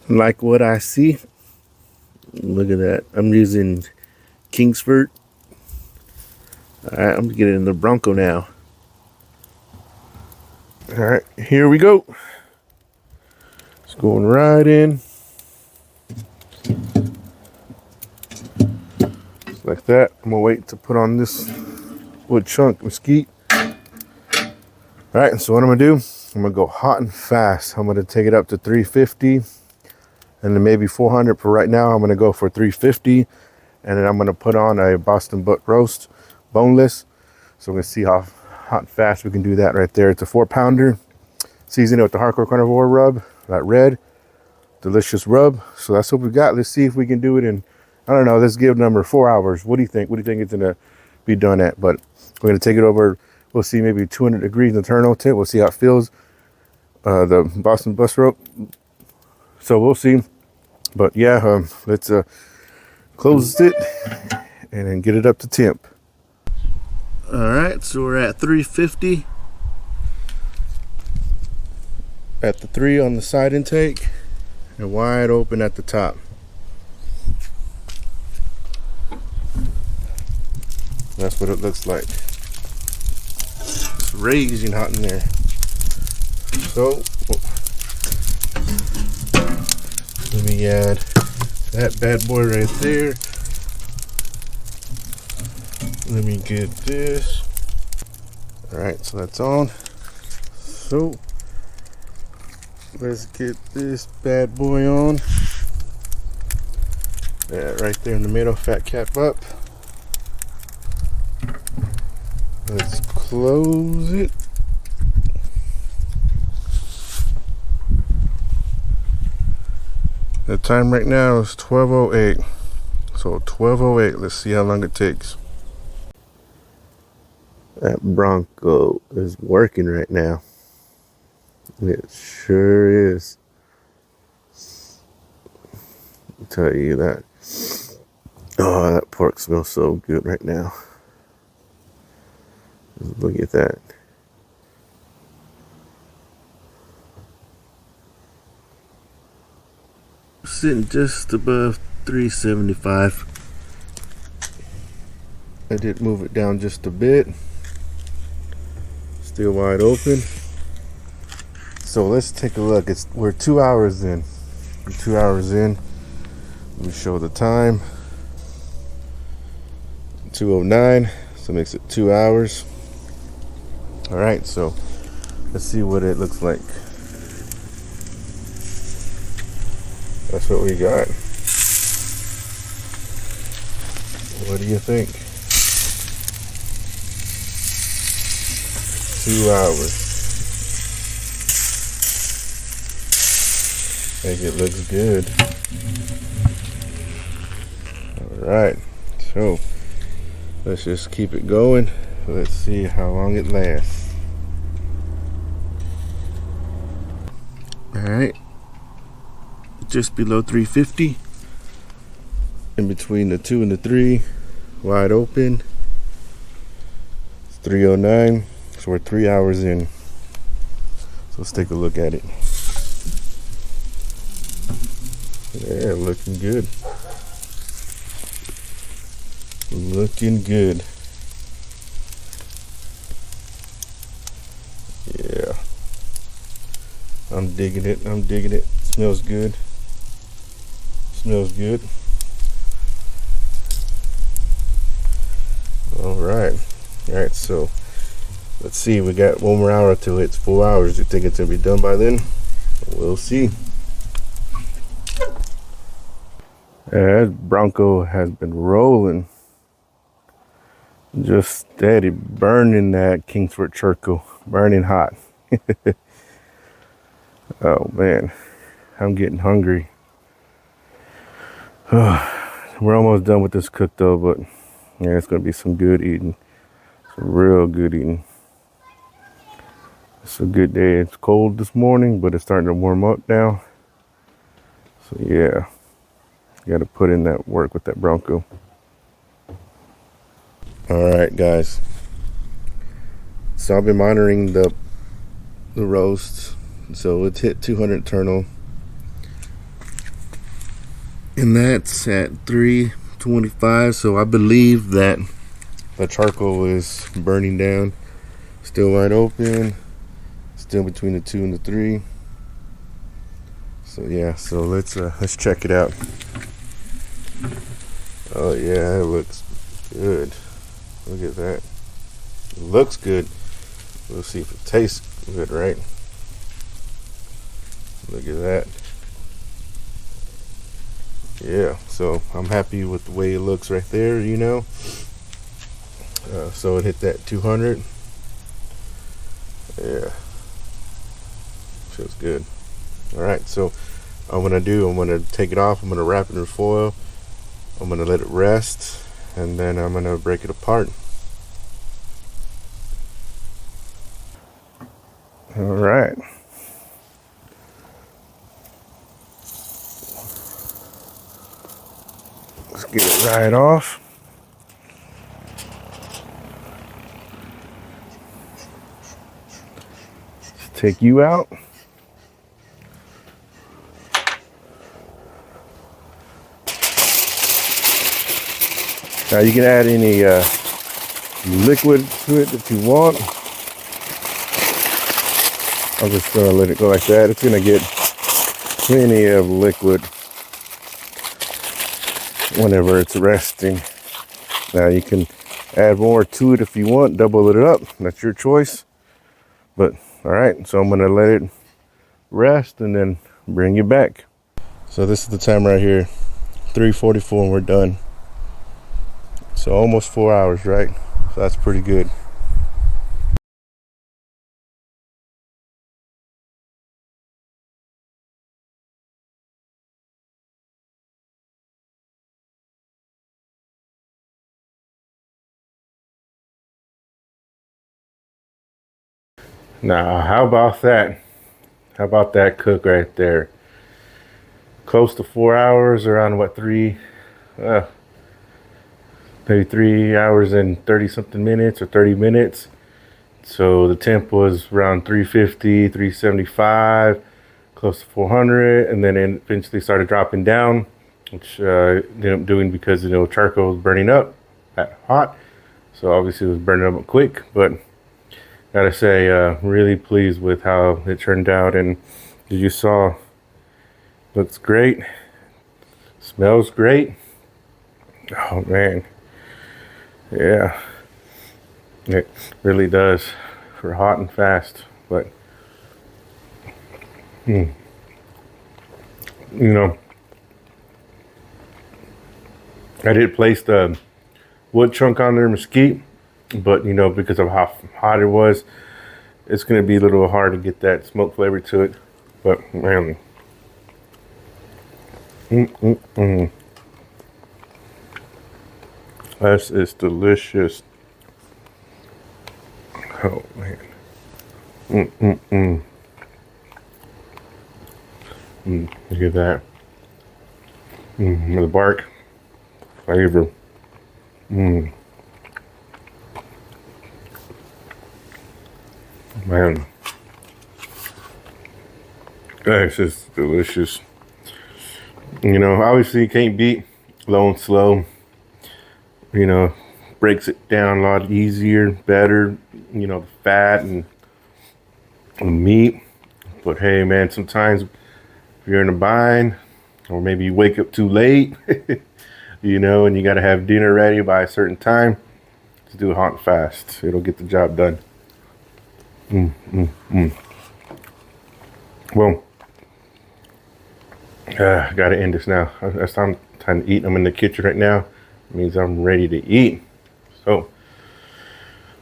Like what I see. Look at that. I'm using Kingsford. Alright, I'm gonna get it in the Bronco now. Alright, here we go. It's going right in. Just like that. I'm gonna wait to put on this wood chunk mesquite. Alright, so what I'm gonna do, I'm gonna go hot and fast. I'm gonna take it up to 350 and then maybe 400. For right now, I'm gonna go for 350, and then I'm gonna put on a Boston butt roast, boneless. So we're gonna see how hot and fast we can do that right there. It's a 4-pounder. Season it with the Hardcore Carnivore rub, that red, delicious rub. So that's what we got. Let's see if we can do it in, I don't know, let's give number 4 hours. What do you think? What do you think it's gonna be done at? But we're gonna take it over. We'll see maybe 200 degrees internal temp. We'll see how it feels. The Boston bus rope. So we'll see. But yeah, let's close it and then get it up to temp. All right, so we're at 350 at the 3 on the side intake and wide open at the top. That's what it looks like. It's raging hot in there. So let me add that bad boy right there. Let me get this. All right, so that's on. So let's get this bad boy on. Yeah, right there in the middle, fat cap up. Let's close it. The time right now is 12:08. So 12:08, let's see how long it takes. That Bronco is working right now. It sure is. I'll tell you that. Oh, that pork smells so good right now. Look at that. Sitting just above 375. I did move it down just a bit. Still wide open. So let's take a look. We're 2 hours in. We're 2 hours in. Let me show the time. 2:09. So it makes it 2 hours. All right, so let's see what it looks like. That's what we got. What do you think? 2 hours. I think it looks good. All right, so let's just keep it going. Let's see how long it lasts. All right, just below 350. In between the 2 and the 3, wide open. It's 3:09, so we're 3 hours in. So let's take a look at it. Yeah, looking good. Looking good. Yeah. I'm digging it. I'm digging it. Smells good. Smells good. All right. All right, so let's see. We got 1 more hour till it's 4 hours. You think it's going to be done by then? We'll see. That Bronco has been rolling. Just steady burning that Kingsford charcoal. Burning hot. Oh man, I'm getting hungry. We're almost done with this cook though, but yeah, it's gonna be some good eating. Some real good eating. It's a good day. It's cold this morning, but it's starting to warm up now. So yeah, got to put in that work with that Bronco. All right, guys. So I've been monitoring the roasts. So it's hit 200 internal. And that's at 325. So I believe that the charcoal is burning down. Still wide open. Still between the 2 and the 3. So yeah, so let's check it out. Oh yeah, it looks good. Look at that. It looks good. We'll see if it tastes good, right? Look at that. Yeah, so I'm happy with the way it looks right there, you know. So it hit that 200. Yeah, feels good. All right, so I'm gonna take it off. I'm gonna wrap it in foil. I'm gonna let it rest, and then I'm gonna break it apart. All right. Let's get it right off. Let's take you out. Now you can add any liquid to it that you want. I'm just gonna let it go like that. It's gonna get plenty of liquid whenever it's resting. Now you can add more to it if you want, double it up. That's your choice. But all right, so I'm gonna let it rest and then bring you back. So this is the time right here, 3:44, and we're done. So almost 4 hours, right? So that's pretty good. Now, how about that? How about that cook right there? Close to 4 hours, around what, maybe 3 hours and 30 something minutes or 30 minutes. So the temp was around 350, 375, close to 400, and then it eventually started dropping down, which ended up doing because charcoal was burning up that hot. So obviously it was burning up quick, but gotta say, really pleased with how it turned out. And as you saw, looks great, smells great. Oh man, yeah, it really does for hot and fast. But you know, I did place the wood chunk on there, mesquite, but because of how hot it was, it's gonna be a little hard to get that smoke flavor to it. But man, this is delicious. Oh man, look at that. The bark flavor. Man, that's just delicious. Obviously you can't beat low and slow. Breaks it down a lot easier, better. The fat and the meat. But hey, man, sometimes if you're in a bind, or maybe you wake up too late, and you got to have dinner ready by a certain time, just do it hot and fast. It'll get the job done. Well, I gotta end this now. It's time to eat. I'm in the kitchen right now. It means I'm ready to eat. So,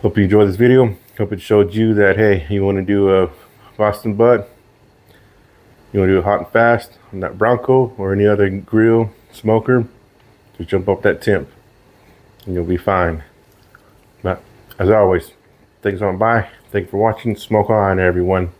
hope you enjoyed this video. Hope it showed you that, hey, you want to do a Boston butt, you want to do it hot and fast on that Bronco or any other grill smoker, just jump up that temp and you'll be fine. But as always, thanks on by. Thanks for watching. Smoke on, everyone.